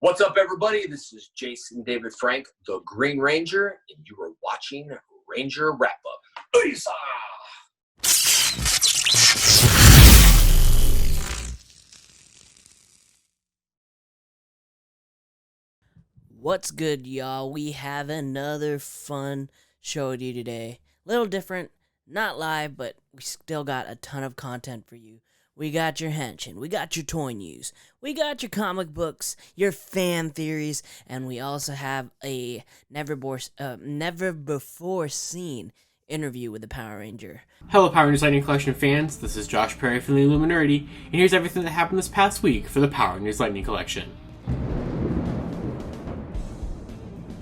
What's up, everybody? This is Jason David Frank, the Green Ranger, and you are watching Ranger Wrap-Up. Uysa! What's good, y'all? We have another fun show to do today. Little different, not live, but we still got a ton of content for you. We got your henshin, we got your toy news, we got your comic books, your fan theories, and we also have a never before seen interview with the Power Ranger. Hello, Power Rangers Lightning Collection fans. This is Josh Perry from the Illuminerdi, and here's everything that happened this past week for the Power Rangers Lightning Collection.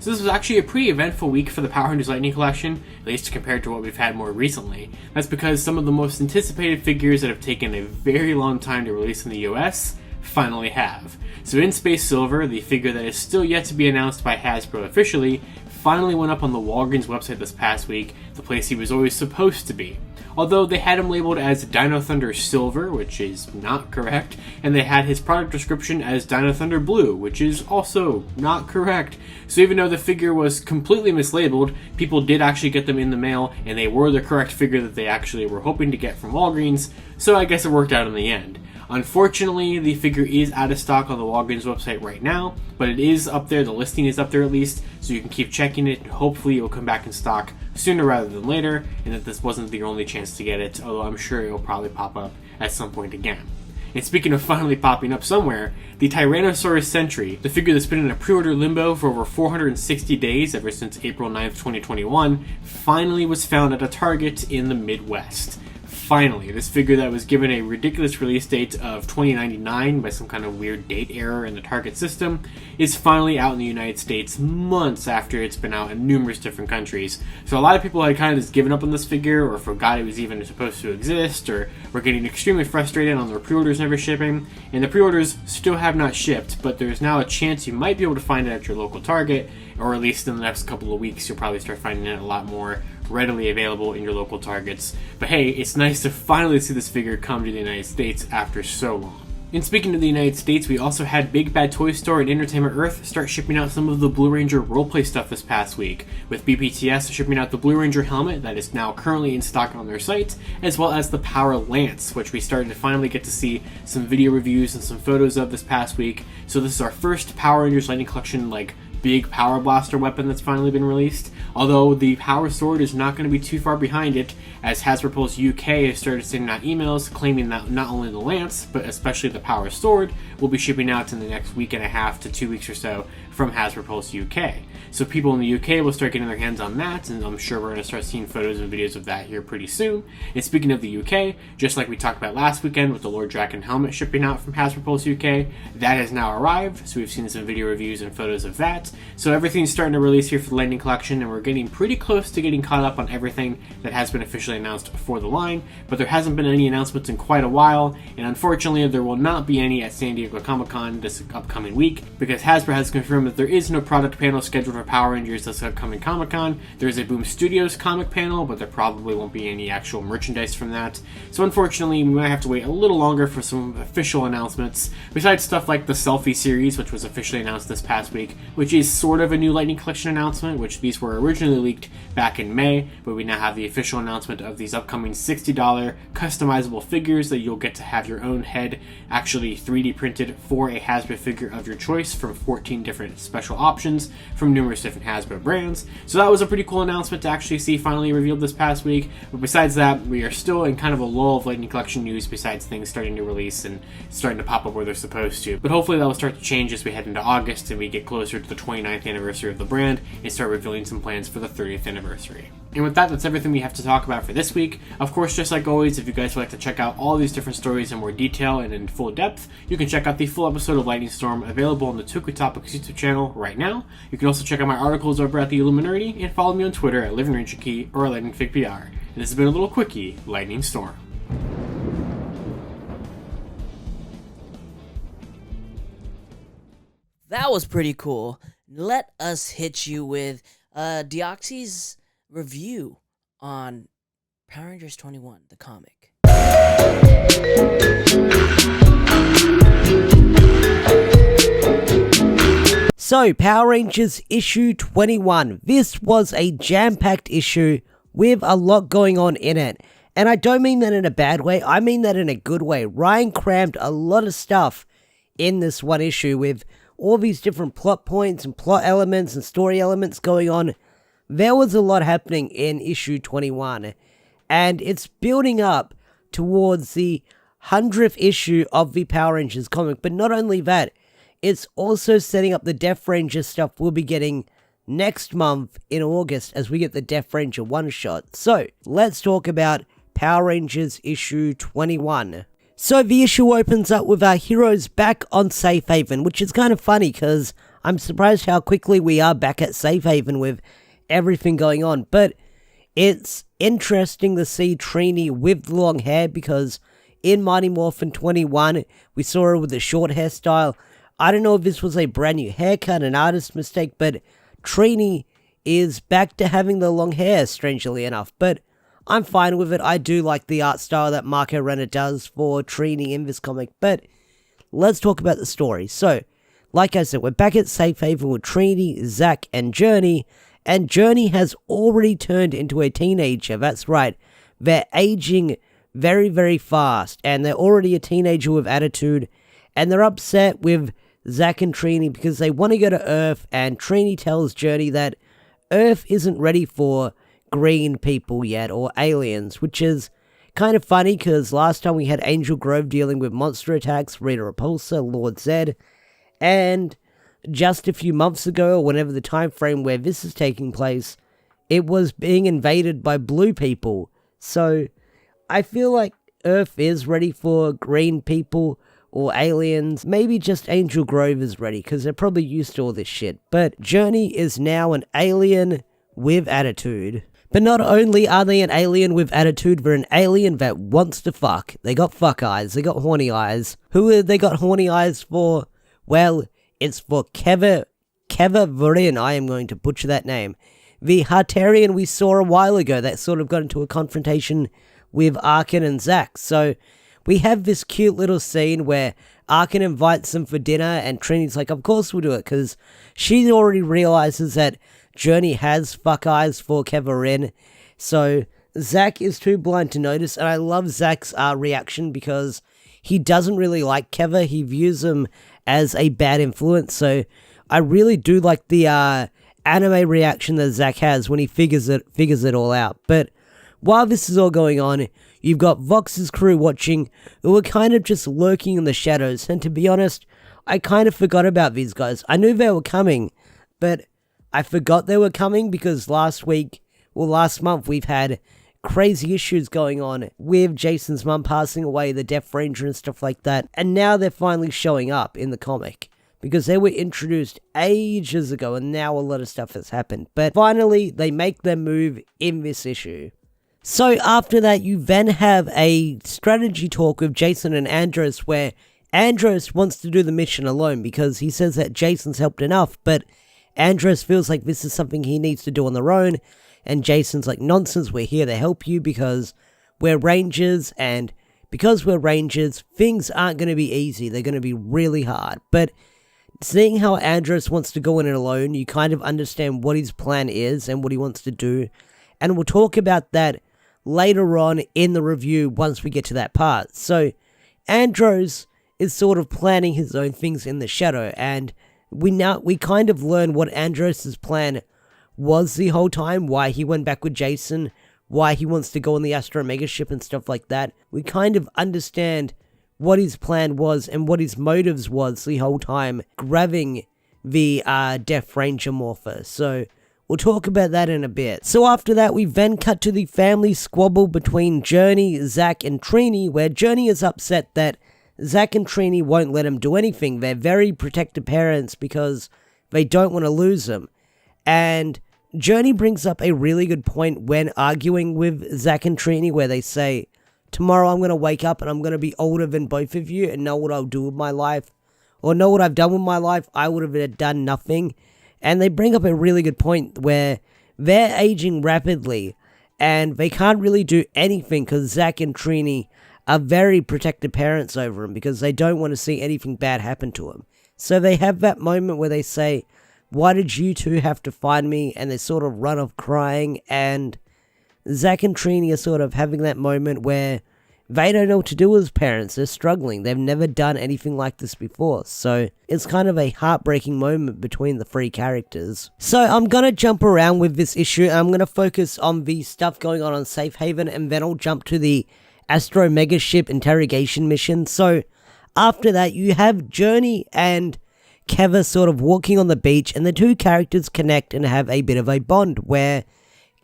So this was actually a pretty eventful week for the Power Rangers Lightning Collection, at least compared to what we've had more recently. That's because some of the most anticipated figures that have taken a very long time to release in the US finally have. So In Space Silver, the figure that is still yet to be announced by Hasbro officially, finally went up on the Walgreens website this past week, the place he was always supposed to be. Although they had him labeled as Dino Thunder Silver, which is not correct, and they had his product description as Dino Thunder Blue, which is also not correct. So even though the figure was completely mislabeled, people did actually get them in the mail, and they were the correct figure that they actually were hoping to get from Walgreens, so I guess it worked out in the end. Unfortunately, the figure is out of stock on the Walgreens website right now, but it is up there, the listing is up there at least, so you can keep checking it, and hopefully it will come back in stock sooner rather than later, and that this wasn't the only chance to get it, although I'm sure it will probably pop up at some point again. And speaking of finally popping up somewhere, the Tyrannosaurus Sentry, the figure that's been in a pre-order limbo for over 460 days ever since April 9th, 2021, finally was found at a Target in the Midwest. Finally, this figure that was given a ridiculous release date of 2099 by some kind of weird date error in the Target system is finally out in the United States months after it's been out in numerous different countries. So a lot of people had kind of just given up on this figure or forgot it was even supposed to exist or were getting extremely frustrated on their pre-orders never shipping. And the pre-orders still have not shipped, but there's now a chance you might be able to find it at your local Target, or at least in the next couple of weeks you'll probably start finding it a lot more readily available in your local Targets. But hey, it's nice to finally see this figure come to the United States after so long. And speaking of the United States, we also had Big Bad Toy Store and Entertainment Earth start shipping out some of the Blue Ranger roleplay stuff this past week, with BPTS shipping out the Blue Ranger helmet that is now currently in stock on their site, as well as the Power Lance, which we started to finally get to see some video reviews and some photos of this past week. So this is our first Power Rangers Lightning Collection big power blaster weapon that's finally been released, although the power sword is not going to be too far behind it, as Hasbro Pulse UK has started sending out emails claiming that not only the lance, but especially the power sword, will be shipping out in the next week and a half to 2 weeks or so from Hasbro Pulse UK. So people in the UK will start getting their hands on that, and I'm sure we're going to start seeing photos and videos of that here pretty soon. And speaking of the UK, just like we talked about last weekend with the Lord Draken helmet shipping out from Hasbro Pulse UK, that has now arrived, so we've seen some video reviews and photos of that. So everything's starting to release here for the Lightning Collection, and we're getting pretty close to getting caught up on everything that has been officially announced for the line, but there hasn't been any announcements in quite a while, and unfortunately there will not be any at San Diego Comic-Con this upcoming week, because Hasbro has confirmed that there is no product panel scheduled for Power Rangers this upcoming Comic-Con. There's a Boom Studios comic panel, but there probably won't be any actual merchandise from that, so unfortunately we might have to wait a little longer for some official announcements, besides stuff like the Selfie series, which was officially announced this past week, which is sort of a new Lightning Collection announcement, which these were originally leaked back in May, but we now have the official announcement of these upcoming $60 customizable figures that you'll get to have your own head actually 3D printed for a Hasbro figure of your choice from 14 different special options from numerous different Hasbro brands. So that was a pretty cool announcement to actually see finally revealed this past week, but besides that, we are still in kind of a lull of Lightning Collection news besides things starting to release and starting to pop up where they're supposed to. But hopefully that will start to change as we head into August and we get closer to the 29th anniversary of the brand and start revealing some plans for the 30th anniversary. And with that, that's everything we have to talk about for this week. Of course, just like always, if you guys would like to check out all these different stories in more detail and in full depth, you can check out the full episode of Lightning Storm available on the Tokusatsu YouTube channel right now. You can also check out my articles over at the Illuminerdi and follow me on Twitter at LivingRangerKey or LightningFigPR. And this has been a little quickie Lightning Storm. That was pretty cool. Let us hit you with Deoxy's review on Power Rangers 21, the comic. So, Power Rangers issue 21. This was a jam-packed issue with a lot going on in it. And I don't mean that in a bad way, I mean that in a good way. Ryan crammed a lot of stuff in this one issue with all these different plot points and plot elements and story elements going on. There was a lot happening in issue 21. And it's building up towards the 100th issue of the Power Rangers comic. But not only that, it's also setting up the Death Ranger stuff we'll be getting next month in August as we get the Death Ranger one-shot. So, let's talk about Power Rangers issue 21. So the issue opens up with our heroes back on Safe Haven, which is kind of funny because I'm surprised how quickly we are back at Safe Haven with everything going on. But it's interesting to see Trini with the long hair because in Mighty Morphin 21, we saw her with a short hairstyle. I don't know if this was a brand new haircut, an artist's mistake, but Trini is back to having the long hair, strangely enough. But I'm fine with it. I do like the art style that Marco Renner does for Trini in this comic. But let's talk about the story. So, like I said, we're back at Safe Haven with Trini, Zack, and Journey. And Journey has already turned into a teenager. That's right. They're aging very, very fast. And they're already a teenager with attitude. And they're upset with Zack and Trini because they want to go to Earth. And Trini tells Journey that Earth isn't ready for green people yet, or aliens, which is kind of funny because last time we had Angel Grove dealing with monster attacks, Rita Repulsa, Lord Zedd, and just a few months ago, or whenever the time frame where this is taking place, it was being invaded by blue people. So I feel like Earth is ready for green people or aliens. Maybe just Angel Grove is ready because they're probably used to all this shit. But Journey is now an alien with attitude. But not only are they an alien with attitude, they're an alien that wants to fuck. They got fuck eyes, they got horny eyes. Who have they got horny eyes for? Well, it's for Keva Varin, I am going to butcher that name. The Hartarian we saw a while ago that sort of got into a confrontation with Arkin and Zack. So, we have this cute little scene where Arkin invites them for dinner and Trini's like, of course we'll do it, because she already realizes that Journey has fuck eyes for Keverin, so Zack is too blind to notice, and I love Zack's reaction because he doesn't really like Keva. He views him as a bad influence, so I really do like the anime reaction that Zack has when he figures it all out. But while this is all going on, you've got Vox's crew watching, who are kind of just lurking in the shadows, and to be honest, I kind of forgot about these guys. I knew they were coming, but I forgot they were coming because last month we've had crazy issues going on with Jason's mum passing away, the Death Ranger and stuff like that, and now they're finally showing up in the comic because they were introduced ages ago and now a lot of stuff has happened. But finally, they make their move in this issue. So after that, you then have a strategy talk with Jason and Andros where Andros wants to do the mission alone because he says that Jason's helped enough, but Andros feels like this is something he needs to do on their own, and Jason's like, nonsense, we're here to help you because we're Rangers, and because we're Rangers, things aren't going to be easy, they're going to be really hard. But seeing how Andros wants to go in it alone, you kind of understand what his plan is and what he wants to do, and we'll talk about that later on in the review once we get to that part. So, Andros is sort of planning his own things in the shadow, and we kind of learn what Andros' plan was the whole time, why he went back with Jason, why he wants to go on the Astro Mega ship and stuff like that. We kind of understand what his plan was and what his motives was the whole time grabbing the Death Ranger morpher. So we'll talk about that in a bit. So after that, we then cut to the family squabble between Journey, Zack, and Trini, where Journey is upset that Zack and Trini won't let him do anything. They're very protective parents because they don't want to lose him. And Journey brings up a really good point when arguing with Zack and Trini where they say, tomorrow I'm going to wake up and I'm going to be older than both of you and know what I'll do with my life. Or know what I've done with my life. I would have done nothing. And they bring up a really good point where they're aging rapidly and they can't really do anything because Zack and Trini are very protective parents over him because they don't want to see anything bad happen to him. So they have that moment where they say, why did you two have to find me? And they sort of run off crying, and Zack and Trini are sort of having that moment where they don't know what to do with his parents. They're struggling. They've never done anything like this before. So it's kind of a heartbreaking moment between the three characters. So I'm going to jump around with this issue. I'm going to focus on the stuff going on Safe Haven, and then I'll jump to the Astro Megaship interrogation mission. So after that, you have Journey and Keva sort of walking on the beach, and the two characters connect and have a bit of a bond where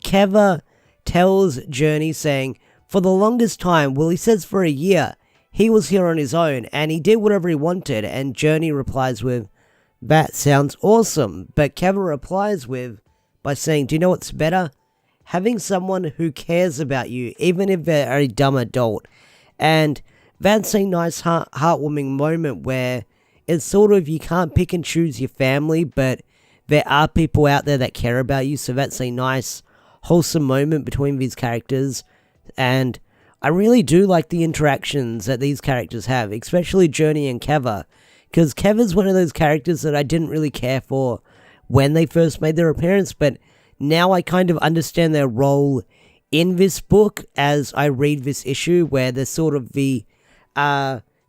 Keva tells Journey saying, for the longest time, well, he says for a year, he was here on his own and he did whatever he wanted. And Journey replies with, that sounds awesome. But Keva replies by saying, do you know what's better? Having someone who cares about you, even if they're a dumb adult. And that's a nice heartwarming moment where it's sort of, you can't pick and choose your family, but there are people out there that care about you. So that's a nice, wholesome moment between these characters. And I really do like the interactions that these characters have, especially Journey and Keva, because Keva's one of those characters that I didn't really care for when they first made their appearance, but now I kind of understand their role in this book as I read this issue, where they're sort of the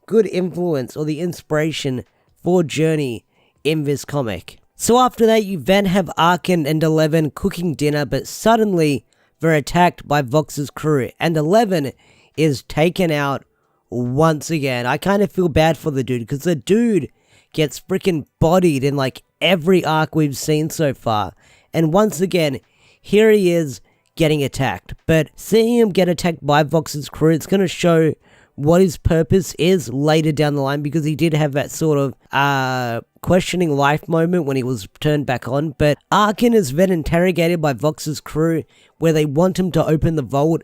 good influence or the inspiration for Journey in this comic. So after that, you then have Arkin and 11 cooking dinner, but suddenly they're attacked by Vox's crew, and 11 is taken out once again. I kind of feel bad for the dude, because the dude gets freaking bodied in like every arc we've seen so far. And once again, here he is getting attacked. But seeing him get attacked by Vox's crew, it's going to show what his purpose is later down the line, because he did have that sort of questioning life moment when he was turned back on. But Arkin is then interrogated by Vox's crew, where they want him to open the vault,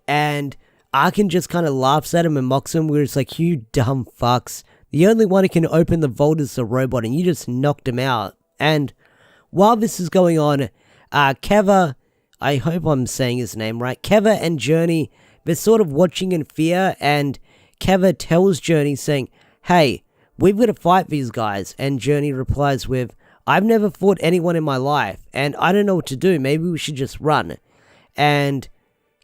and Arkin just kind of laughs at him and mocks him, where it's like, you dumb fucks, the only one who can open the vault is the robot, and you just knocked him out. And while this is going on, Keva, I hope I'm saying his name right, Keva and Journey, they're sort of watching in fear, and Keva tells Journey saying, hey, we've got to fight these guys. And Journey replies with, I've never fought anyone in my life, and I don't know what to do, maybe we should just run. And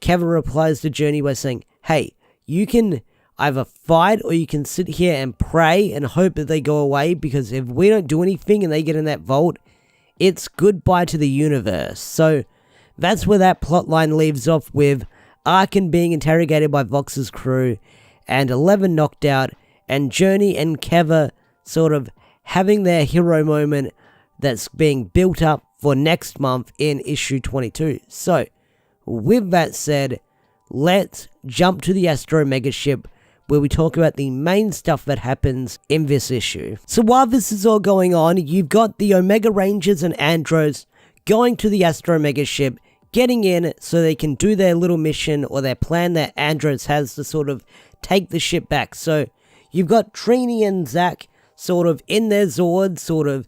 Keva replies to Journey by saying, hey, you can either fight or you can sit here and pray and hope that they go away, because if we don't do anything and they get in that vault, it's goodbye to the universe. So that's where that plotline leaves off, with Arkin being interrogated by Vox's crew and 11 knocked out, and Journey and Keva sort of having their hero moment that's being built up for next month in issue 22. So with that said, let's jump to the Astro Megaship, where we talk about the main stuff that happens in this issue. So while this is all going on, you've got the Omega Rangers and Andros going to the Astro Megaship, getting in so they can do their little mission or their plan that Andros has to sort of take the ship back. So you've got Trini and Zack sort of in their Zords, sort of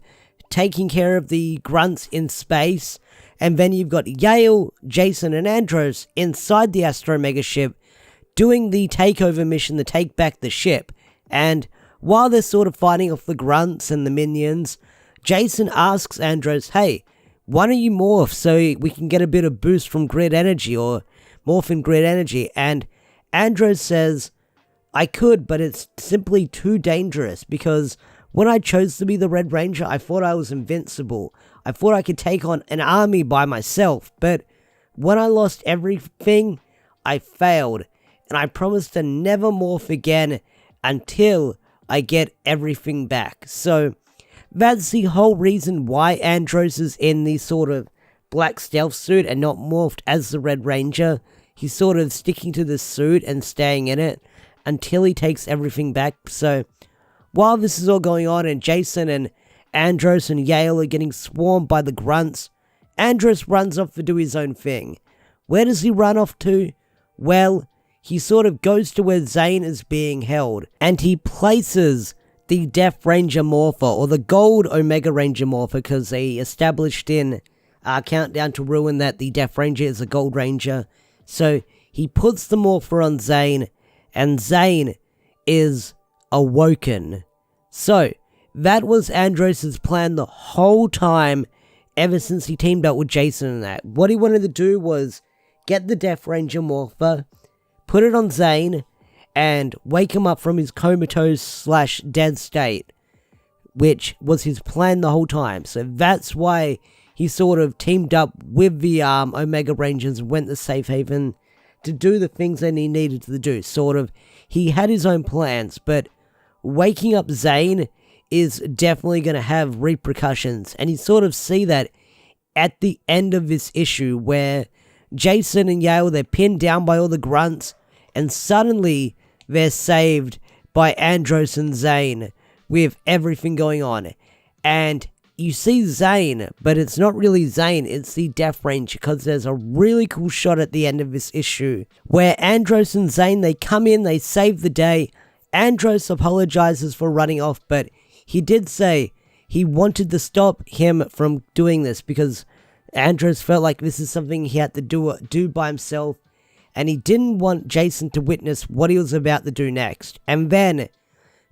taking care of the grunts in space. And then you've got Yale, Jason, and Andros inside the Astro Megaship doing the takeover mission to take back the ship. And while they're sort of fighting off the grunts and the minions, Jason asks Andros, hey, why don't you morph so we can get a bit of boost from grid energy, or morph in grid energy? And Andros says, I could, but it's simply too dangerous, because when I chose to be the Red Ranger, I thought I was invincible. I thought I could take on an army by myself, but when I lost everything, I failed, and I promised to never morph again until I get everything back. So that's the whole reason why Andros is in the sort of black stealth suit and not morphed as the Red Ranger. He's sort of sticking to the suit and staying in it until he takes everything back. So while this is all going on and Jason and Andros and Yale are getting swarmed by the grunts, Andros runs off to do his own thing. Where does he run off to? Well, he sort of goes to where Zane is being held, and he places the Death Ranger Morpher, or the Gold Omega Ranger Morpher, because they established in Countdown to Ruin that the Death Ranger is a Gold Ranger. So he puts the Morpher on Zane, and Zane is awoken. So that was Andros' plan the whole time, ever since he teamed up with Jason and that. What he wanted to do was get the Death Ranger morpher, put it on Zane, and wake him up from his comatose / dead state, which was his plan the whole time. So that's why he sort of teamed up with the Omega Rangers and went to Safe Haven to do the things that he needed to do. Sort of, he had his own plans, but waking up Zane is definitely going to have repercussions. And you sort of see that at the end of this issue, where Jason and Yale, they're pinned down by all the grunts, and suddenly they're saved by Andros and Zane with everything going on. And you see Zane, but it's not really Zane, it's the Death Ranger, because there's a really cool shot at the end of this issue where Andros and Zane, they come in, they save the day. Andros apologizes for running off, but he did say he wanted to stop him from doing this because Andros felt like this is something he had to do by himself, and he didn't want Jason to witness what he was about to do next. And then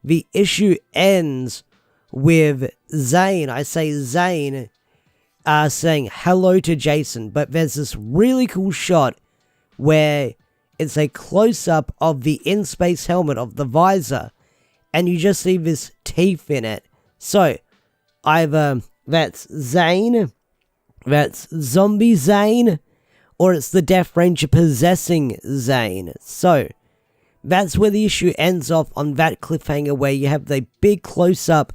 the issue ends with Zane, saying hello to Jason, but there's this really cool shot where it's a close-up of the in-space helmet of the visor, and you just see this teeth in it. So, either that's Zane, that's zombie Zane, or it's the Death Ranger possessing Zane. So, that's where the issue ends off, on that cliffhanger where you have the big close-up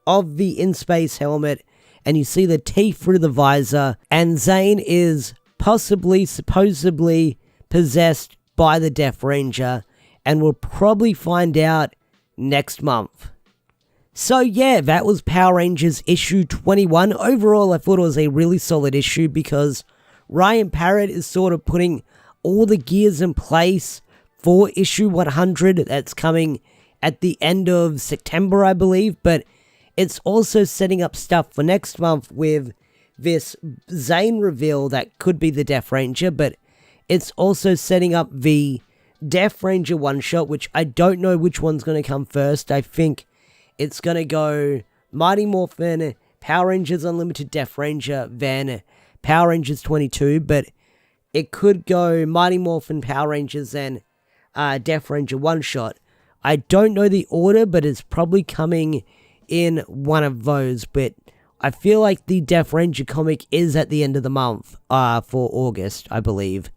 of the in-space helmet, and you see the teeth through the visor, and Zane is supposedly possessed by the Death Ranger, and we'll probably find out next month. So yeah, that was Power Rangers issue 21. Overall, I thought it was a really solid issue because Ryan Parrott is sort of putting all the gears in place for issue 100 that's coming at the end of September, I believe, but it's also setting up stuff for next month with this Zane reveal that could be the Death Ranger, but it's also setting up the Death Ranger one-shot, which I don't know which one's going to come first. I think it's going to go Mighty Morphin, Power Rangers Unlimited Death Ranger, then Power Rangers 22, but it could go Mighty Morphin, Power Rangers, and Death Ranger one-shot. I don't know the order, but it's probably coming in one of those, but I feel like the Death Ranger comic is at the end of the month, for August, I believe.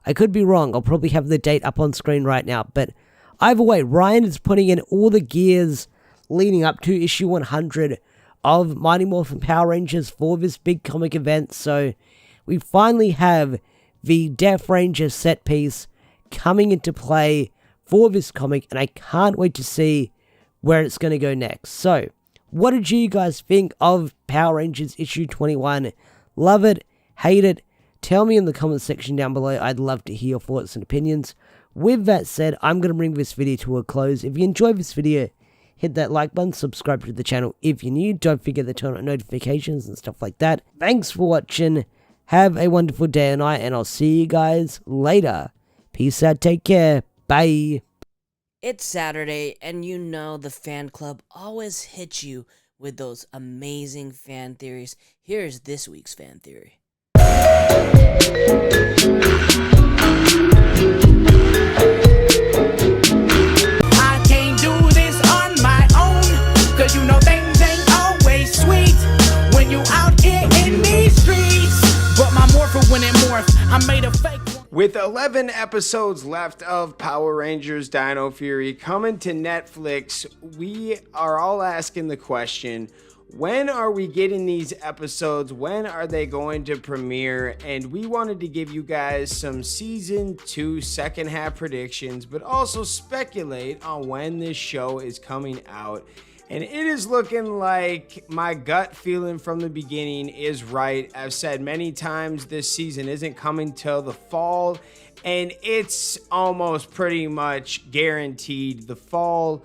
I could be wrong, I'll probably have the date up on screen right now, but either way, Ryan is putting in all the gears leading up to issue 100 of Mighty Morphin Power Rangers for this big comic event, so we finally have the Death Ranger set piece coming into play for this comic, and I can't wait to see where it's going to go next. So, what did you guys think of Power Rangers issue 21? Love it? Hate it? Tell me in the comment section down below. I'd love to hear your thoughts and opinions. With that said, I'm going to bring this video to a close. If you enjoyed this video, hit that like button, subscribe to the channel if you're new. Don't forget to turn on notifications and stuff like that. Thanks for watching. Have a wonderful day and night, and I'll see you guys later. Peace out. Take care. Bye. It's Saturday, and you know the fan club always hits you with those amazing fan theories. Here's this week's fan theory. I can't do this on my own, 'cause you know things ain't always sweet when you out here in these streets. But my morpher, when it morphed, I made a fake one. With 11 episodes left of Power Rangers Dino Fury coming to Netflix, we are all asking the question, when are we getting these episodes? When are they going to premiere? And we wanted to give you guys some season 2 second half predictions, but also speculate on when this show is coming out. And it is looking like my gut feeling from the beginning is right. I've said many times this season isn't coming till the fall, and it's almost pretty much guaranteed the fall.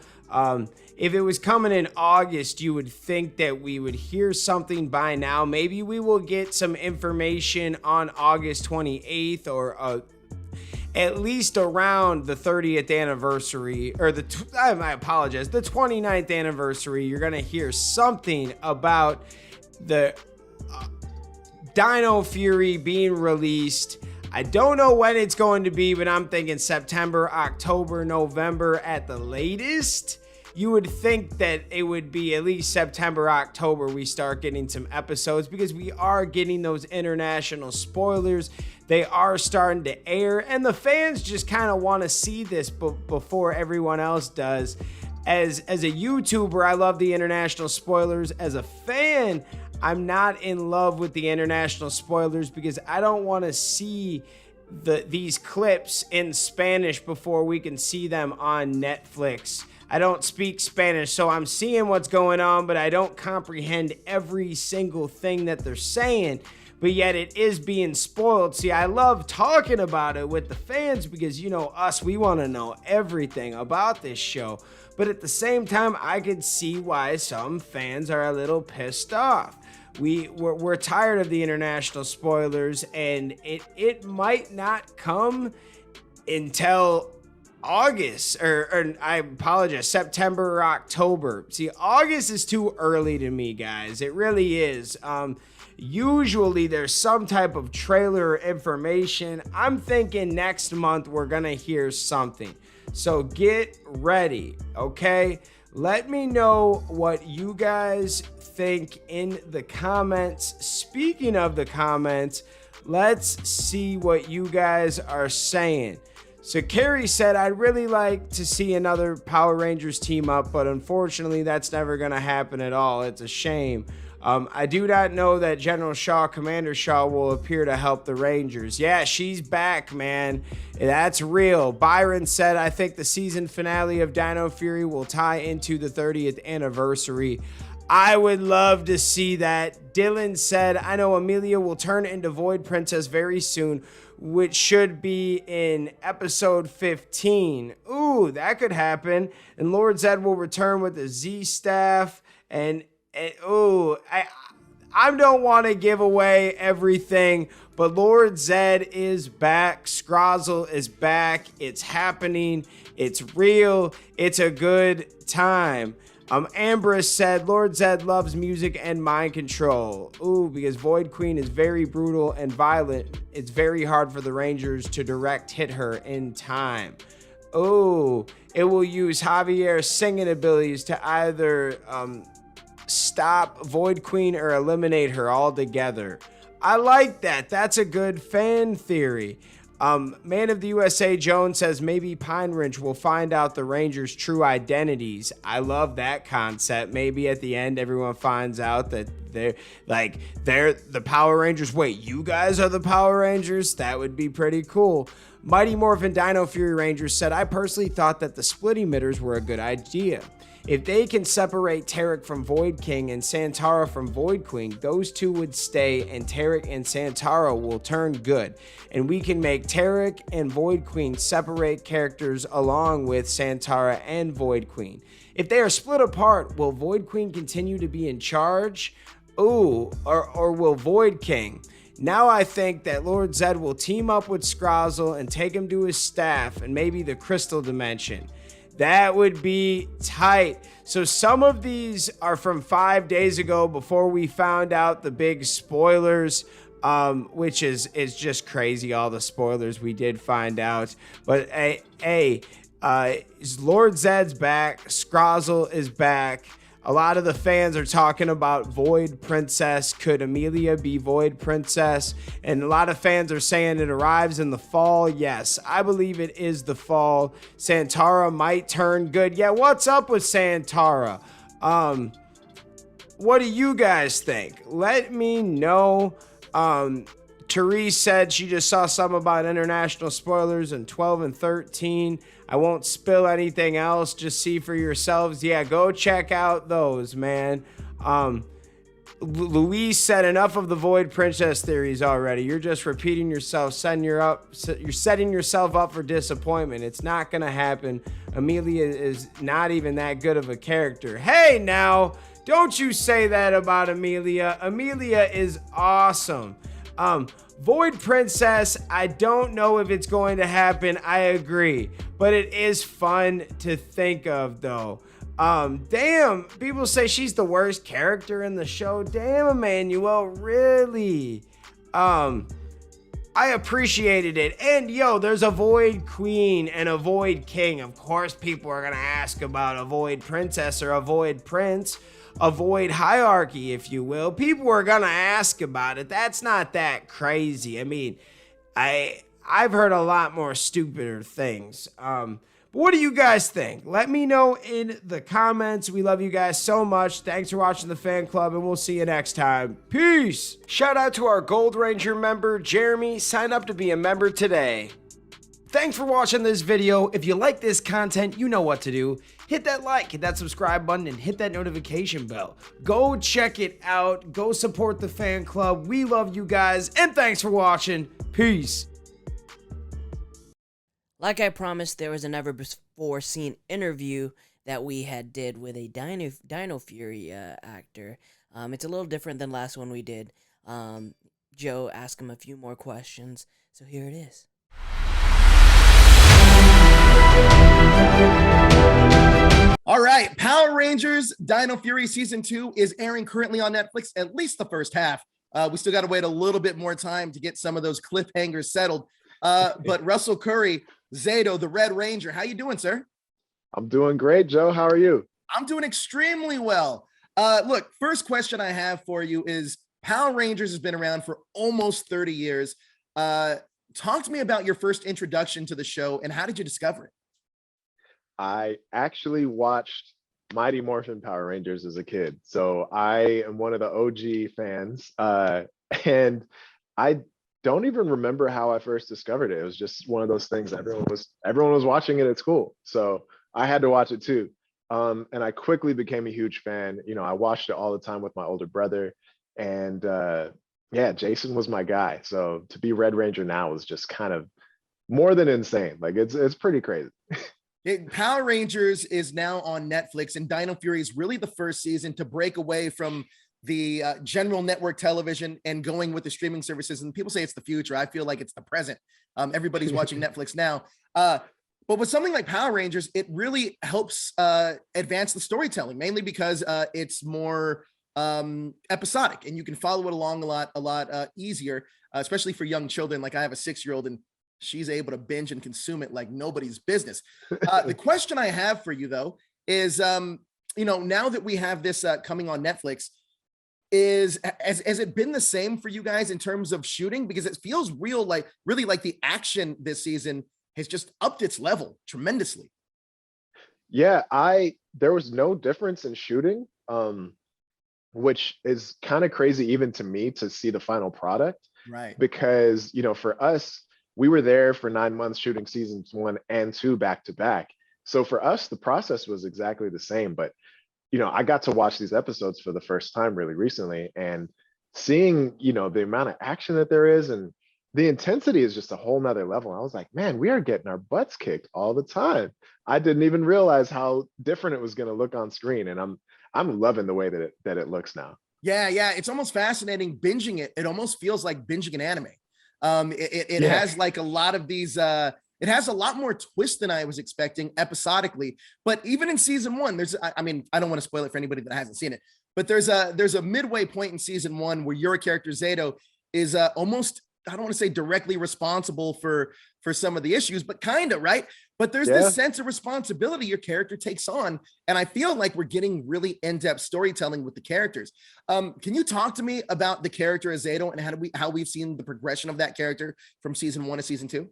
If it was coming in August, you would think that we would hear something by now. Maybe we will get some information on August 28th or at least around the 30th anniversary, or I apologize, the 29th anniversary, you're going to hear something about the Dino Fury being released. I don't know when it's going to be, but I'm thinking September, October, November at the latest. You would think that it would be at least September, October we start getting some episodes, because we are getting those international spoilers. They are starting to air, and the fans just kind of want to see this before everyone else does. As a YouTuber, I love the international spoilers. As a fan, I'm not in love with the international spoilers, because I don't want to see these clips in Spanish before we can see them on Netflix. I don't speak Spanish, so I'm seeing what's going on, but I don't comprehend every single thing that they're saying. But yet it is being spoiled. See, I love talking about it with the fans, because, you know, us, we want to know everything about this show. But at the same time, I could see why some fans are a little pissed off. We're tired of the international spoilers, and it might not come until August, or I apologize, September or October. See, August is too early to me, guys. It really is. Usually there's some type of trailer or information. I'm thinking next month we're gonna hear something. So get ready, okay? Let me know what you guys think in the comments. Speaking of the comments, let's see what you guys are saying. So Carrie said, I'd really like to see another Power Rangers team up, but unfortunately that's never going to happen at all. It's a shame. I do not know that General Shaw, Commander Shaw, will appear to help the Rangers. Yeah, she's back, man. That's real. Byron said, I think the season finale of Dino Fury will tie into the 30th anniversary. I would love to see that. Dylan said, I know Amelia will turn into Void Princess very soon, which should be in episode 15. Ooh, that could happen. And Lord Zedd will return with the Z staff. And I don't want to give away everything, but Lord Zedd is back. Scrozzle is back. It's happening. It's real. It's a good time. Ambrose said, Lord Zedd loves music and mind control. Ooh, because Void Queen is very brutal and violent. It's very hard for the Rangers to direct hit her in time. Ooh, it will use Javier's singing abilities to either stop Void Queen or eliminate her altogether. I like that. That's a good fan theory. Man of the USA Jones says maybe Pine Ridge will find out the Rangers' true identities. I love that concept. Maybe at the end everyone finds out that they're the Power Rangers. Wait, you guys are the Power Rangers? That would be pretty cool. Mighty Morphin Dino Fury Rangers said, I personally thought that the split emitters were a good idea. If they can separate Tarek from Void King and Santara from Void Queen, those two would stay and Tarek and Santara will turn good. And we can make Tarek and Void Queen separate characters along with Santara and Void Queen. If they are split apart, will Void Queen continue to be in charge? Ooh, or will Void King? Now I think that Lord Zedd will team up with Scrozzle and take him to his staff and maybe the Crystal Dimension. That would be tight. So some of these are from 5 days ago before we found out the big spoilers, which is just crazy, all the spoilers we did find out. But Lord Zedd's back. Scrozzle is back. A lot of the fans are talking about Void Princess. Could Amelia be Void Princess? And a lot of fans are saying it arrives in the fall. Yes, I believe it is the fall. Santara might turn good. Yeah, what's up with Santara? What do you guys think? Let me know. Therese said she just saw some about international spoilers in 12 and 13. I won't spill anything else. Just see for yourselves. Yeah, go check out those, man. Louise said enough of the Void Princess theories already. You're just repeating yourself. You're setting yourself up for disappointment. It's not going to happen. Amelia is not even that good of a character. Hey, now, don't you say that about Amelia. Amelia is awesome. Void Princess, I don't know if it's going to happen. I agree, but it is fun to think of though. Damn, people say she's the worst character in the show. Damn, Emmanuel, really? I appreciated it. And yo, there's a Void Queen and a Void King. Of course, people are gonna ask about a Void Princess or a Void Prince, a Void hierarchy, if you will. People are gonna ask about it. That's not that crazy. I mean, I've heard a lot more stupider things. But what do you guys think? Let me know in the comments. We love you guys so much. Thanks for watching the fan club, and we'll see you next time. Peace. Shout out to our Gold Ranger member, Jeremy. Sign up to be a member today. Thanks for watching this video. If you like this content, you know what to do. Hit that like, hit that subscribe button, and hit that notification bell. Go check it out. Go support the fan club. We love you guys, and thanks for watching. Peace. Like I promised, there was a never before seen interview that we had did with a Dino Fury actor. It's a little different than last one we did. Joe asked him a few more questions, so here it is. All right, Power Rangers Dino Fury Season 2 is airing currently on Netflix, at least the first half. We still got to wait a little bit more time to get some of those cliffhangers settled. But Russell Curry, Zedd, the Red Ranger, how you doing, sir? I'm doing great, Joe. How are you? I'm doing extremely well. Look, first question I have for you is Power Rangers has been around for almost 30 years. Talk to me about your first introduction to the show and how did you discover it? I actually watched Mighty Morphin Power Rangers as a kid. So I am one of the OG fans. And I don't even remember how I first discovered it. It was just one of those things everyone was watching it at school. So I had to watch it too. And I quickly became a huge fan. You know, I watched it all the time with my older brother. And yeah, Jason was my guy. So to be Red Ranger now was just kind of more than insane. Like it's pretty crazy. Power Rangers is now on Netflix, and Dino Fury is really the first season to break away from the general network television and going with the streaming services. And people say it's the future. I feel like it's the present. Everybody's watching Netflix now. But with something like Power Rangers, it really helps advance the storytelling, mainly because it's more episodic and you can follow it along a lot easier, especially for young children. Like I have a 6-year-old and she's able to binge and consume it like nobody's business. The question I have for you though is, you know, now that we have this coming on Netflix, has it been the same for you guys in terms of shooting? Because it feels really like the action this season has just upped its level tremendously. Yeah, there was no difference in shooting, which is kind of crazy even to me to see the final product. Right. Because, you know, for us, we were there for 9 months shooting seasons 1 and 2 back to back. So for us, the process was exactly the same. But, you know, I got to watch these episodes for the first time really recently, and seeing, you know, the amount of action that there is and the intensity is just a whole nother level. I was like, man, we are getting our butts kicked all the time. I didn't even realize how different it was going to look on screen. And I'm loving the way that it looks now. Yeah. It's almost fascinating binging it. It almost feels like binging an anime. It has like a lot of these, it has a lot more twist than I was expecting episodically, but even in season 1, I mean, I don't want to spoil it for anybody that hasn't seen it, but there's a midway point in season 1 where your character Zedd is almost, I don't want to say directly responsible for some of the issues, but kind of, right? But there's this sense of responsibility your character takes on. And I feel like we're getting really in-depth storytelling with the characters. Can you talk to me about the character of Zedd and how we've seen the progression of that character from season 1 to season 2?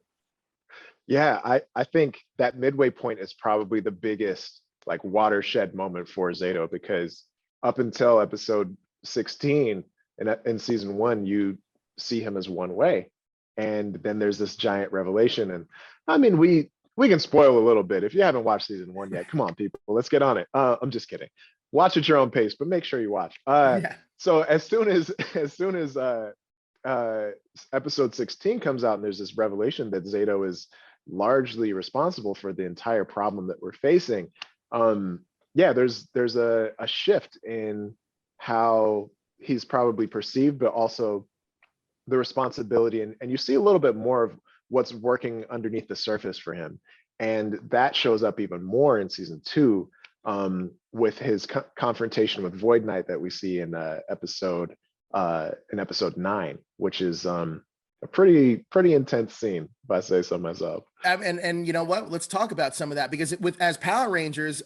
Yeah, I think that midway point is probably the biggest like watershed moment for Zedd, because up until episode 16 in season 1, you see him as one way, and then there's this giant revelation. And I mean, we can spoil a little bit if you haven't watched season 1 yet. Come on, people, let's get on it. I'm just kidding. Watch at your own pace, but make sure you watch. So as soon as episode 16 comes out and there's this revelation that Zedd is largely responsible for the entire problem that we're facing, there's a shift in how he's probably perceived, but also the responsibility, and you see a little bit more of what's working underneath the surface for him. And that shows up even more in season 2, with his confrontation with Void Knight that we see in episode 9, which is a pretty intense scene, if I say so myself. And you know what? Let's talk about some of that, because as Power Rangers,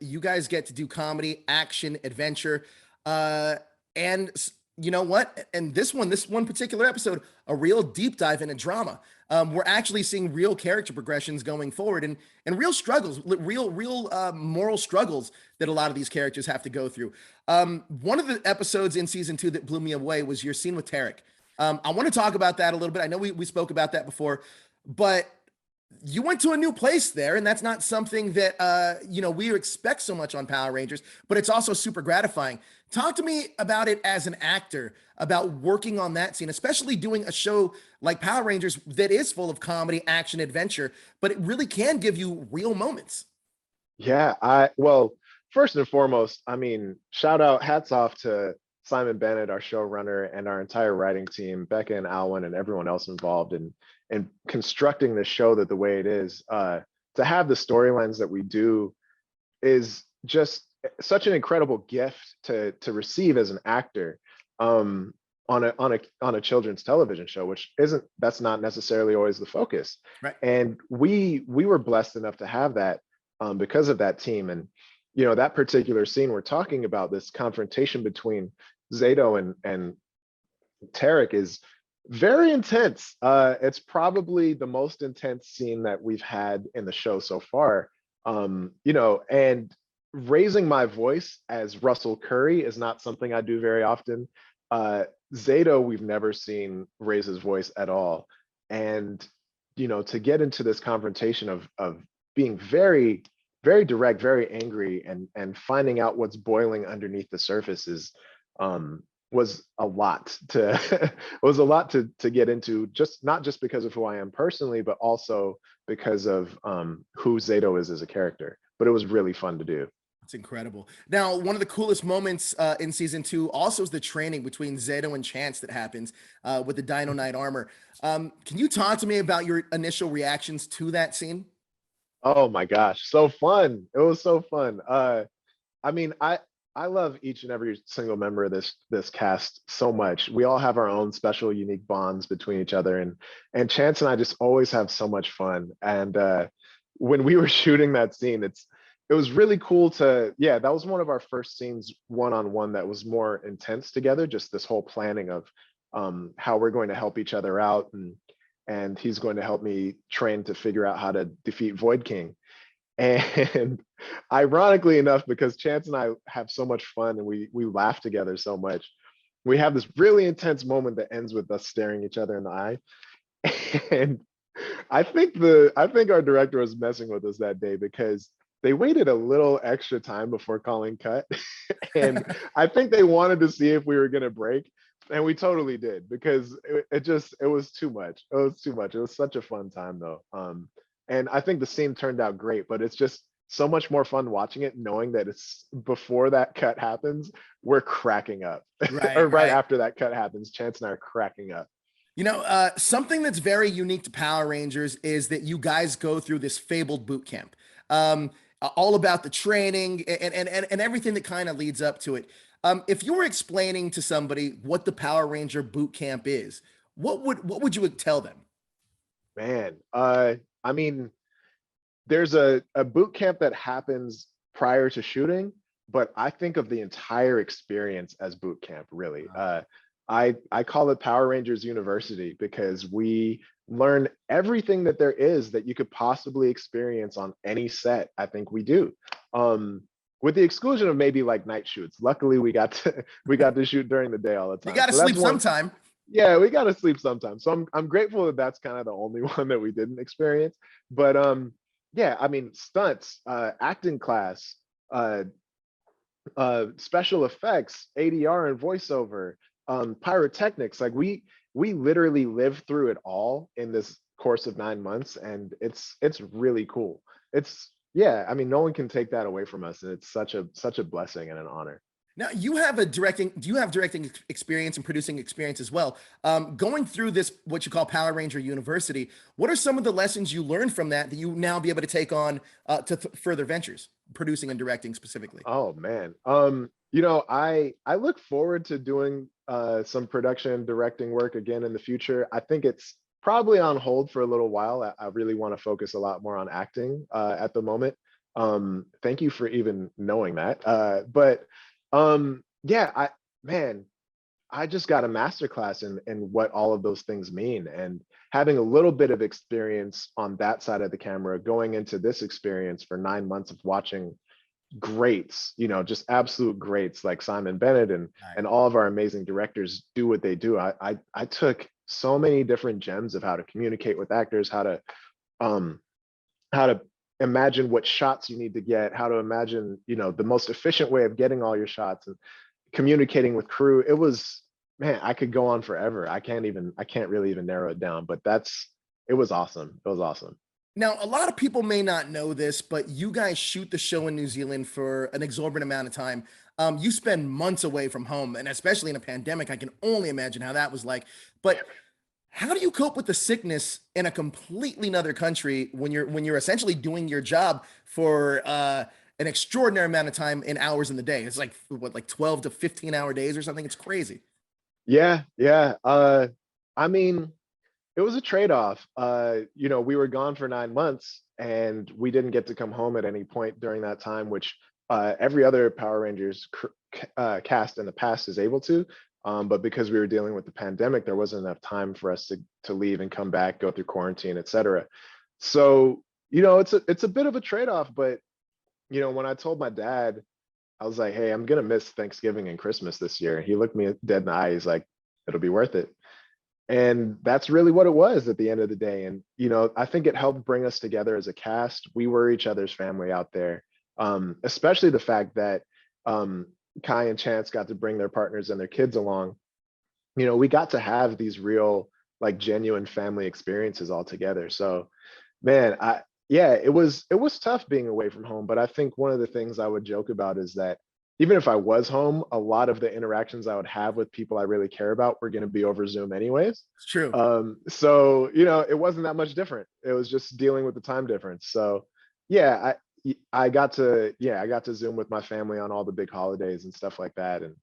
you guys get to do comedy, action, adventure, and you know what? And this one particular episode, a real deep dive into drama. We're actually seeing real character progressions going forward, and real struggles, real moral struggles that a lot of these characters have to go through. One of the episodes in season 2 that blew me away was your scene with Tarek. I want to talk about that a little bit. I know we spoke about that before, but you went to a new place there, and that's not something that we expect so much on Power Rangers, but it's also super gratifying. Talk to me about it as an actor, about working on that scene, especially doing a show like Power Rangers that is full of comedy, action, adventure, but it really can give you real moments. Yeah, well, first and foremost, I mean, hats off to Simon Bennett, our showrunner, and our entire writing team, Becca and Alwyn, and everyone else involved in constructing the show the way it is. To have the storylines that we do is just such an incredible gift to receive as an actor, on a children's television show, that's not necessarily always the focus. Right. And we were blessed enough to have that, because of that team. And that particular scene we're talking about, this confrontation between Zato and Tarek, is very intense. It's probably the most intense scene that we've had in the show so far. And raising my voice as Russell Curry is not something I do very often. Zato, we've never seen raise his voice at all. And, to get into this confrontation of being very, very direct, very angry, and finding out what's boiling underneath the surface was a lot to get into, not just because of who I am personally, but also because of who Zato is as a character. But it was really fun to do. It's incredible. Now, one of the coolest moments in season 2 also is the training between Zato and Chance that happens with the Dino Knight armor. Can you talk to me about your initial reactions to that scene? Oh my gosh, so fun. It was so fun. I mean, I love each and every single member of this cast so much. We all have our own special, unique bonds between each other, and Chance and I just always have so much fun. And when we were shooting that scene, it was really cool that was one of our first scenes one-on-one that was more intense together, just this whole planning of how we're going to help each other out, and he's going to help me train to figure out how to defeat Void King. And ironically enough, because Chance and I have so much fun and we laugh together so much, we have this really intense moment that ends with us staring each other in the eye. And I think our director was messing with us that day, because they waited a little extra time before calling cut. And I think they wanted to see if we were going to break. And we totally did, because it was too much. It was too much. It was such a fun time though. And I think the scene turned out great, but it's just so much more fun watching it, knowing that it's before that cut happens, we're cracking up. Right, or right after that cut happens, Chance and I are cracking up. Something that's very unique to Power Rangers is that you guys go through this fabled boot camp. All about the training and everything that kind of leads up to it. If you were explaining to somebody what the Power Ranger boot camp is, what would you tell them? Man, I mean, there's a boot camp that happens prior to shooting, but I think of the entire experience as boot camp, really. I call it Power Rangers University, because we learn everything that there is that you could possibly experience on any set. I think we do, with the exclusion of maybe like night shoots. Luckily, we got to shoot during the day all the time. You got to sleep sometime. Yeah, we got to sleep sometime. So I'm grateful that that's kind of the only one that we didn't experience. But yeah, I mean, stunts, acting class, special effects, ADR and voiceover, pyrotechnics. Like we literally lived through it all in this course of 9 months, and it's really cool. I mean, no one can take that away from us, and it's such a blessing and an honor. Now you have directing experience and producing experience as well. Going through this, what you call Power Ranger University, what are some of the lessons you learned from that you now be able to take on to further ventures, producing and directing specifically? Oh man. I look forward to doing some production and directing work again in the future. I think it's probably on hold for a little while. I really want to focus a lot more on acting at the moment. Thank you for even knowing that. Yeah, I just got a masterclass in what all of those things mean, and having a little bit of experience on that side of the camera, going into this experience for 9 months of watching greats, just absolute greats like Simon Bennett and all of our amazing directors do what they do. I took so many different gems of how to communicate with actors, um how to imagine what shots you need to get, how to imagine, the most efficient way of getting all your shots and communicating with crew. It was, man, I could go on forever. I can't really even narrow it down, but it was awesome. It was awesome. Now, a lot of people may not know this, but you guys shoot the show in New Zealand for an exorbitant amount of time. You spend months away from home, and especially in a pandemic, I can only imagine how that was like. But how do you cope with the sickness in a completely another country when you're essentially doing your job for an extraordinary amount of time in hours in the day? It's like what, like 12 to 15 hour days or something? It's crazy. Yeah, yeah. I mean, it was a trade-off. We were gone for 9 months and we didn't get to come home at any point during that time, which every other Power Rangers cast in the past is able to. But because we were dealing with the pandemic, there wasn't enough time for us to leave and come back, go through quarantine, etc. So, it's a bit of a trade-off, but when I told my dad, I was like, hey, I'm gonna miss Thanksgiving and Christmas this year. He looked me dead in the eye. He's like, it'll be worth it. And that's really what it was at the end of the day. And, I think it helped bring us together as a cast. We were each other's family out there, especially the fact that Kai and Chance got to bring their partners and their kids along. We got to have these real, like, genuine family experiences all together. So, man, it was tough being away from home. But I think one of the things I would joke about is that even if I was home, a lot of the interactions I would have with people I really care about were going to be over Zoom anyways. It's true. So, it wasn't that much different. It was just dealing with the time difference. So yeah, I got to Zoom with my family on all the big holidays and stuff like that. And,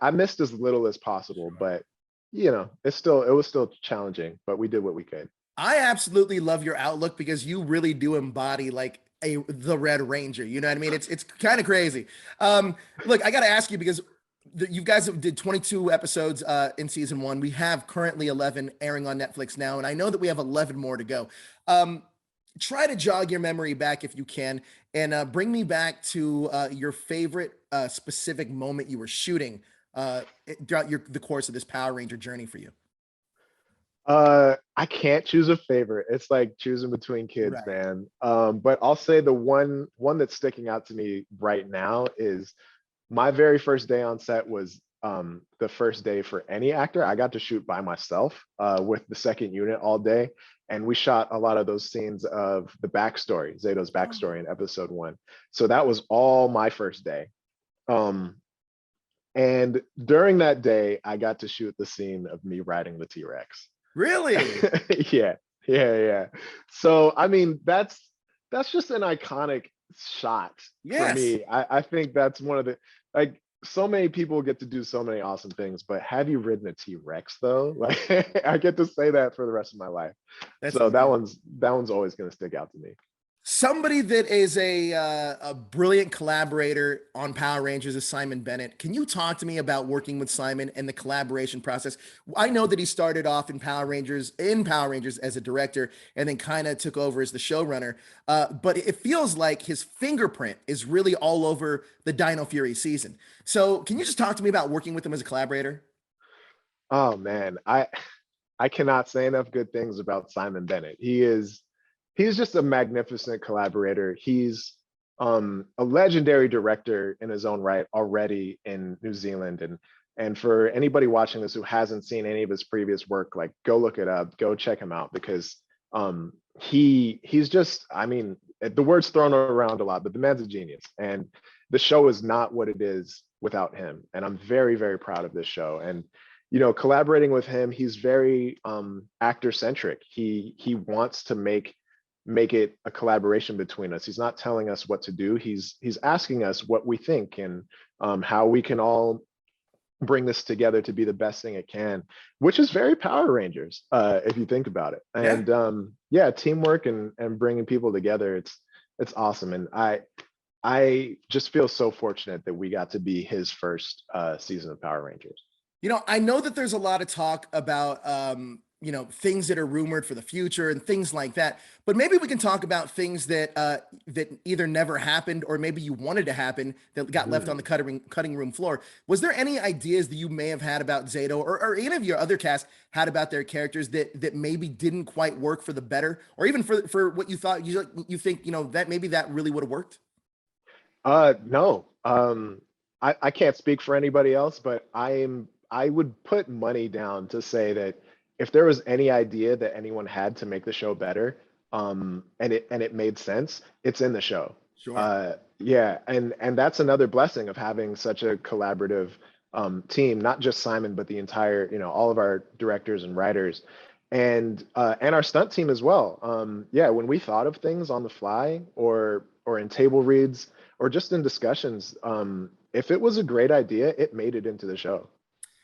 I missed as little as possible, but it was still challenging, but we did what we could. I absolutely love your outlook because you really do embody like the Red Ranger. You know what I mean? It's kind of crazy. Look, I got to ask you because you guys did 22 episodes in season 1. We have currently 11 airing on Netflix now, and I know that we have 11 more to go. Try to jog your memory back if you can, and bring me back to your favorite specific moment you were shooting throughout the course of this Power Ranger journey for you. I can't choose a favorite. It's like choosing between kids, Right. man. But I'll say the one that's sticking out to me right now is my very first day on set was the first day for any actor. I got to shoot by myself with the second unit all day, and we shot a lot of those scenes of the backstory, Zeto's backstory in episode 1. So that was all my first day. And during that day, I got to shoot the scene of me riding the T-Rex. Really? Yeah. So I mean, that's just an iconic shot for me. I think that's one of the, like, so many people get to do so many awesome things, but have you ridden a T-Rex though? Like, I get to say that for the rest of my life. So that one's always going to stick out to me. Somebody that is a brilliant collaborator on Power Rangers is Simon Bennett. Can you talk to me about working with Simon and the collaboration process? I know that he started off in Power Rangers as a director and then kind of took over as the showrunner. But it feels like his fingerprint is really all over the Dino Fury season. So can you just talk to me about working with him as a collaborator? Oh man, I cannot say enough good things about Simon Bennett. He's just a magnificent collaborator. He's a legendary director in his own right already in New Zealand. And for anybody watching this who hasn't seen any of his previous work, like, go look it up, go check him out, because he's just, I mean, the word's thrown around a lot, but the man's a genius. And the show is not what it is without him. And I'm very, very proud of this show. And collaborating with him, he's very actor centric. He wants to make it a collaboration between us. He's not telling us what to do. He's asking us what we think and how we can all bring this together to be the best thing it can, which is very Power Rangers, if you think about it. And teamwork and bringing people together, it's awesome. And I just feel so fortunate that we got to be his first season of Power Rangers. I know that there's a lot of talk about, things that are rumored for the future and things like that, but maybe we can talk about things that that either never happened or maybe you wanted to happen that got left on the cutting room floor. Was there any ideas that you may have had about Zedd or any of your other cast had about their characters that maybe didn't quite work for the better, or even for what you thought you think, that maybe that really would have worked? No. I can't speak for anybody else, but I would put money down to say that if there was any idea that anyone had to make the show better, and it made sense, it's in the show. Sure. And that's another blessing of having such a collaborative team, not just Simon, but the entire, all of our directors and writers, and our stunt team as well. When we thought of things on the fly or in table reads or just in discussions, if it was a great idea, it made it into the show.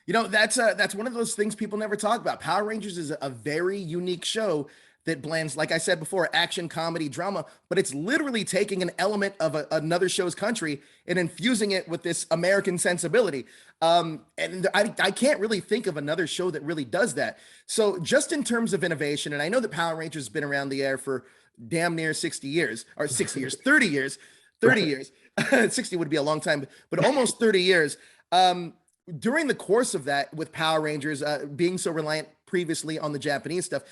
That's one of those things people never talk about. Power Rangers is a very unique show that blends, like I said before, action, comedy, drama, but it's literally taking an element of another show's country and infusing it with this American sensibility. And I can't really think of another show that really does that. So just in terms of innovation, and I know that Power Rangers has been around the air for damn near 60 years, or 60 years, 30 years, 30 years. 60 would be a long time, but almost 30 years. During the course of that, with Power Rangers being so reliant previously on the Japanese stuff,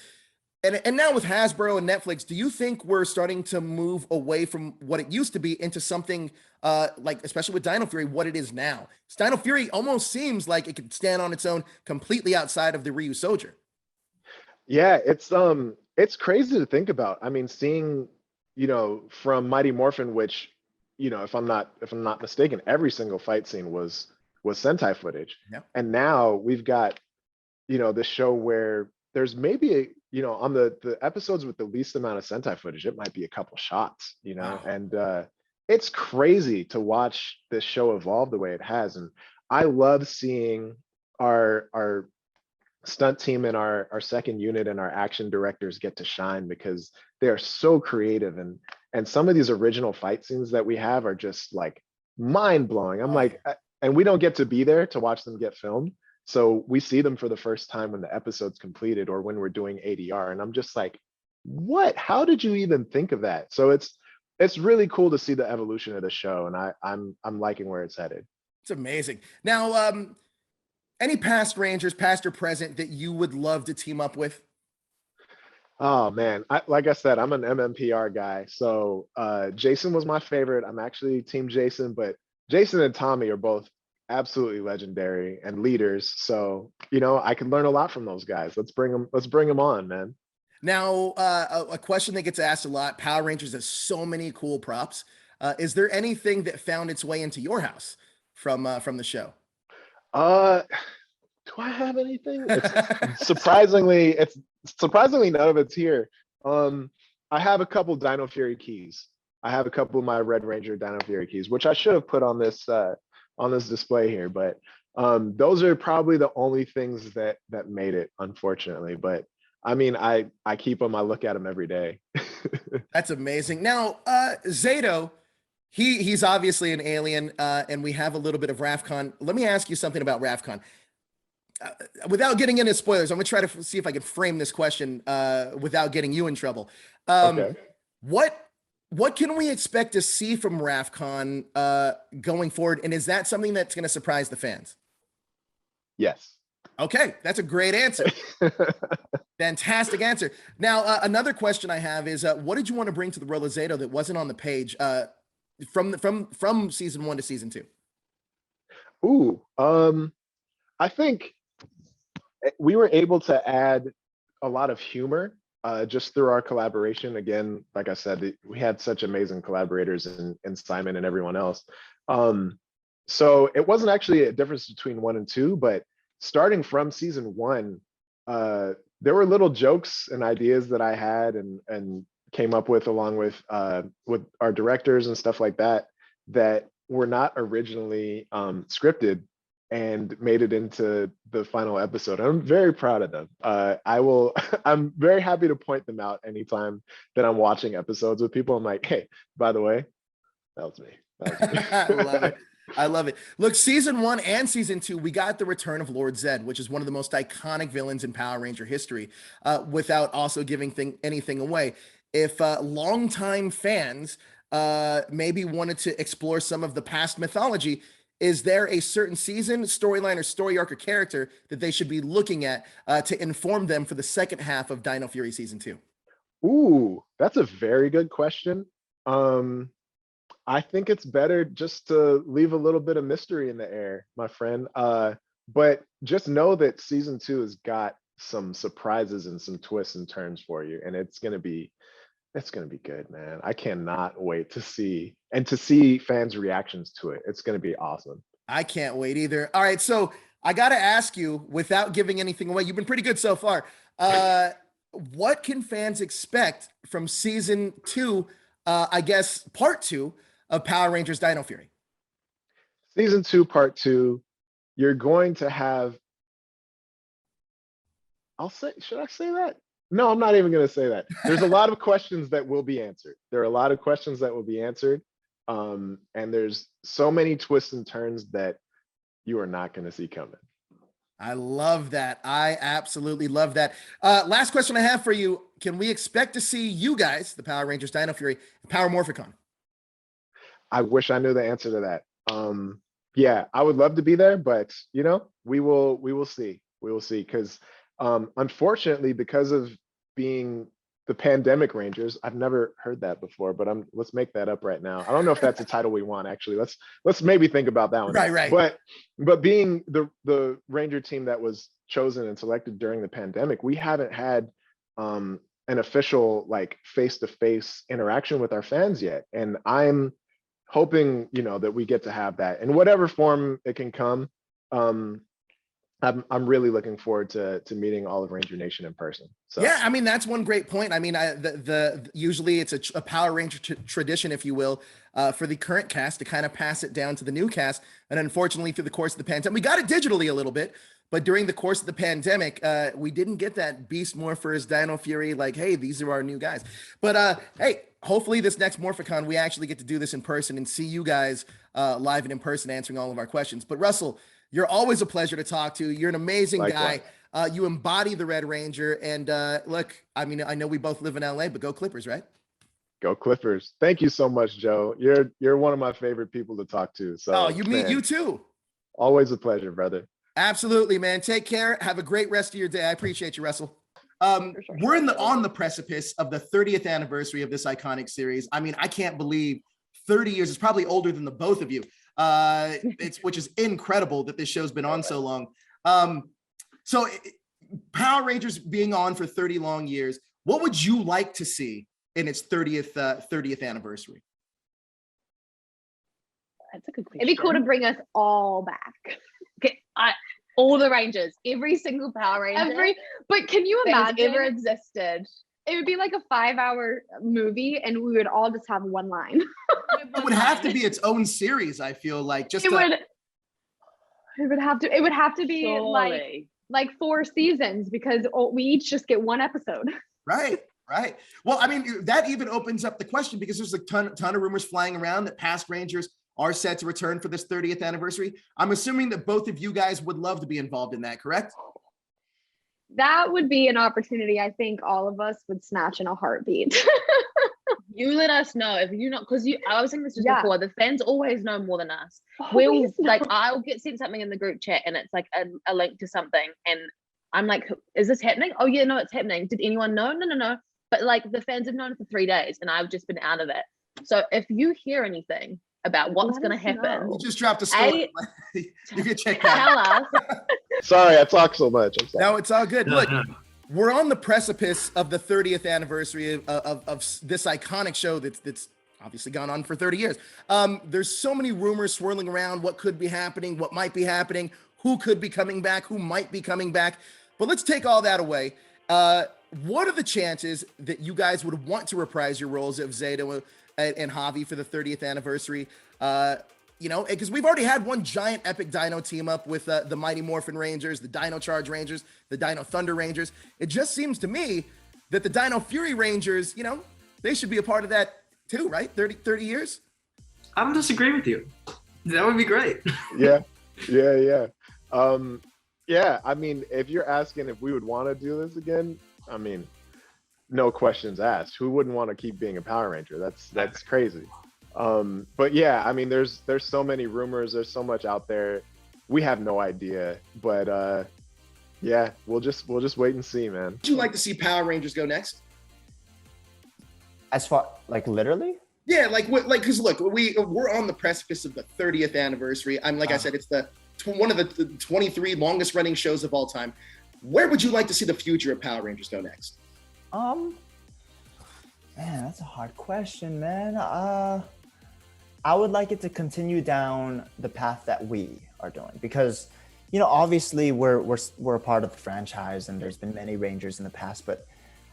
and now with Hasbro and Netflix, do you think we're starting to move away from what it used to be into something like, especially with Dino Fury, what it is now? Dino Fury almost seems like it could stand on its own completely outside of the Ryu Soldier. Yeah, it's crazy to think about. I mean, seeing, from Mighty Morphin, which, if I'm not mistaken, every single fight scene was Sentai footage. Yeah. And now we've got, this show where there's maybe on the episodes with the least amount of Sentai footage, it might be a couple shots, Wow. And it's crazy to watch this show evolve the way it has. And I love seeing our stunt team and our second unit and our action directors get to shine, because they are so creative, and some of these original fight scenes that we have are just like mind blowing. I'm like, and we don't get to be there to watch them get filmed. So we see them for the first time when the episode's completed or when we're doing ADR. And I'm just like, what? How did you even think of that? So it's really cool to see the evolution of the show. And I'm liking where it's headed. It's amazing. Now, any past Rangers, past or present, that you would love to team up with? Oh man, like I said, I'm an MMPR guy. So Jason was my favorite. I'm actually Team Jason, but Jason and Tommy are both absolutely legendary and leaders. So, I can learn a lot from those guys. Let's bring them on, man. Now, a question that gets asked a lot: Power Rangers has so many cool props. Is there anything that found its way into your house from the show? Do I have anything? It's surprisingly none of it's here. I have a couple Dino Fury keys. I have a couple of my Red Ranger Dino Fury keys, which I should have put on this display here, but those are probably the only things that made it, unfortunately. But I mean, I keep them. I look at them every day. That's amazing. Now, Zedd, he's obviously an alien, and we have a little bit of Rafcon. Let me ask you something about Rafcon. Without getting into spoilers, I'm gonna try to see if I can frame this question without getting you in trouble. Okay. What can we expect to see from Rafcon going forward? And is that something that's going to surprise the fans? Yes. Okay, that's a great answer. Fantastic answer. Now, another question I have is, what did you want to bring to the role of Zedd that wasn't on the page from season 1 to season 2? Ooh, I think we were able to add a lot of humor just through our collaboration. Again, like I said, we had such amazing collaborators in Simon and everyone else. So it wasn't actually a difference between 1 and 2, but starting from season 1, there were little jokes and ideas that I had and came up with along with our directors and stuff like that that were not originally scripted and made it into the final episode. I'm very proud of them. I'm very happy to point them out anytime that I'm watching episodes with people. I'm like, hey, by the way, that was me. I love it. I love it. Look, season 1 and season 2, we got the return of Lord Zedd, which is one of the most iconic villains in Power Ranger history, without also giving anything away. If longtime fans maybe wanted to explore some of the past mythology, is there a certain season, storyline, or story arc or character that they should be looking at to inform them for the second half of Dino Fury season 2? Ooh, that's a very good question. I think it's better just to leave a little bit of mystery in the air, my friend. But just know that season 2 has got some surprises and some twists and turns for you, and it's gonna be good, man. I cannot wait to see fans' reactions to it. It's gonna be awesome. I can't wait either. All right, so I got to ask you, without giving anything away, you've been pretty good so far. What can fans expect from season 2? I guess part 2 of Power Rangers Dino Fury. Season 2, part 2, you're going to have, should I say that? No, I'm not even going to say that. There's a lot of questions that will be answered. There are a lot of questions that will be answered. And there's so many twists and turns that you are not going to see coming. I love that. I absolutely love that. Last question I have for you. Can we expect to see you guys, the Power Rangers Dino Fury, Power Morphicon? I wish I knew the answer to that. Yeah, I would love to be there, but we will see. We will see, because unfortunately, because of being the Pandemic Rangers, I've never heard that before, but let's make that up right now. I don't know if that's a title we want, actually. Let's maybe think about that one. Right. But being the Ranger team that was chosen and selected during the pandemic, we haven't had an official face-to-face interaction with our fans yet. And I'm hoping, that we get to have that in whatever form it can come. I'm really looking forward to meeting all of Ranger Nation in person. So yeah, I mean, that's one great point. I mean, usually it's a Power Ranger tradition, if you will, for the current cast to kind of pass it down to the new cast. And unfortunately, through the course of the pandemic, we got it digitally a little bit, but during the course of the pandemic, we didn't get that Beast Morphers, Dino Fury, hey, these are our new guys. But hey, hopefully this next Morphicon, we actually get to do this in person and see you guys live and in person answering all of our questions. But Russell, you're always a pleasure to talk to. You're an amazing guy. You embody the Red Ranger. And look, I mean, I know we both live in LA, but go Clippers, right? Go Clippers. Thank you so much, Joe. You're one of my favorite people to talk to. So you too. Always a pleasure, brother. Absolutely, man. Take care. Have a great rest of your day. I appreciate you, Russell. We're on the precipice of the 30th anniversary of this iconic series. I mean, I can't believe 30 years. It's probably older than the both of you. Which is incredible that this show's been on so long. So Power Rangers being on for 30 long years, what would you like to see in its 30th anniversary? That's a good question. It'd be cool to bring us all back. Okay, all the Rangers, every single Power Ranger. But can you imagine ever existed? It would be like a 5-hour movie, and we would all just have one line. It would have to be its own series. I feel like it would have to be Surely. like 4 seasons, because we each just get one episode. Right. Well, I mean, that even opens up the question, because there's a ton of rumors flying around that past Rangers are set to return for this 30th anniversary. I'm assuming that both of you guys would love to be involved in that, correct? That would be an opportunity I think all of us would snatch in a heartbeat. You let us know if you not, because I was saying this just before, the fans always know more than us. I'll get sent something in the group chat and it's like a link to something, and I'm like, is this happening? Oh yeah, no, it's happening. Did anyone know? No. But the fans have known for 3 days and I've just been out of it. So if you hear anything about what's going to happen, you just dropped a story. You can check that out. Tell us. Sorry, I talk so much. I'm sorry. No, it's all good. Look, we're on the precipice of the 30th anniversary of this iconic show that's obviously gone on for 30 years. There's so many rumors swirling around what could be happening, what might be happening, who could be coming back, who might be coming back. But let's take all that away. What are the chances that you guys would want to reprise your roles of Zedd and Javi for the 30th anniversary? Because we've already had one giant epic Dino team up with the Mighty Morphin Rangers, the Dino Charge Rangers, the Dino Thunder Rangers. It just seems to me that the Dino Fury Rangers, they should be a part of that too, right? 30 years? I don't disagree with you. That would be great. Yeah. I mean, if you're asking if we would want to do this again, I mean, no questions asked. Who wouldn't want to keep being a Power Ranger? That's crazy. But yeah, I mean, there's so many rumors. There's so much out there. We have no idea. But yeah, we'll just wait and see, man. Would you like to see Power Rangers go next? As far like literally? Yeah, because look, we're on the precipice of the 30th anniversary. I said, it's one of the 23 longest running shows of all time. Where would you like to see the future of Power Rangers go next? Man, that's a hard question, man. I would like it to continue down the path that we are doing because, obviously we're a part of the franchise and there's been many Rangers in the past, but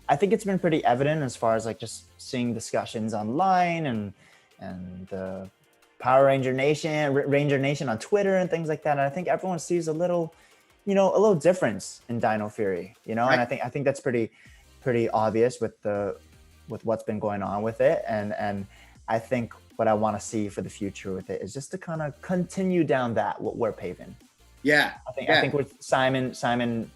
I think it's been pretty evident as far as like just seeing discussions online and the Power Ranger Nation on Twitter and things like that. And I think everyone sees a little difference in Dino Fury, right. And I think that's pretty obvious with what's been going on with it. And I think what I want to see for the future with it is just to kind of continue down what we're paving. Yeah. I think with Simon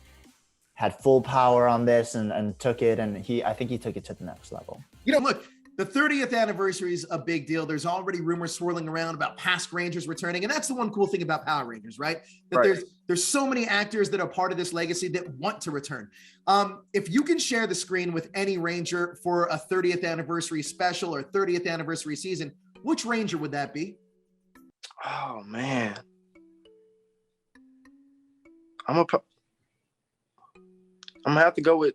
had full power on this and took it, and I think he took it to the next level. Look, the 30th anniversary is a big deal. There's already rumors swirling around about past Rangers returning, and that's the one cool thing about Power Rangers, right? That there's so many actors that are part of this legacy that want to return. If you can share the screen with any Ranger for a 30th anniversary special or 30th anniversary season, which Ranger would that be? Oh man, I'm gonna have to go with,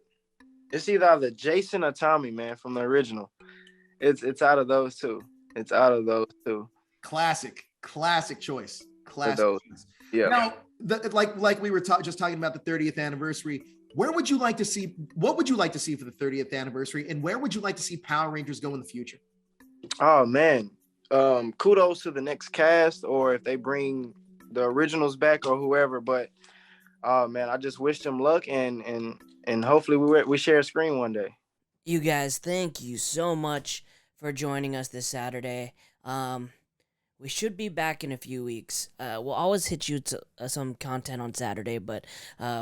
it's either Jason or Tommy, man, from the original. It's out of those two. Classic choice. Classic choice. Yeah. Now, like we were just talking about the 30th anniversary. What would you like to see for the 30th anniversary, and where would you like to see Power Rangers go in the future? Oh man, kudos to the next cast, or if they bring the originals back or whoever. But oh man, I just wish them luck, and hopefully we share a screen one day. You guys, thank you so much for joining us this Saturday. We should be back in a few weeks. We'll always hit you to some content on Saturday, but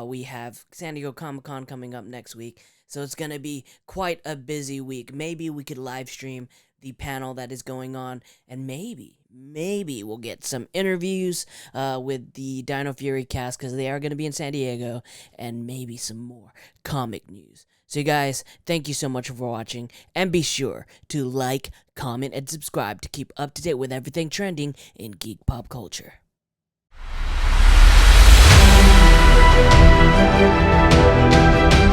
we have San Diego Comic-Con coming up next week, so it's going to be quite a busy week. Maybe we could live stream the panel that is going on, and maybe we'll get some interviews with the Dino Fury cast, because they are going to be in San Diego, and maybe some more comic news. So you guys, thank you so much for watching, and be sure to like, comment, and subscribe to keep up to date with everything trending in geek pop culture.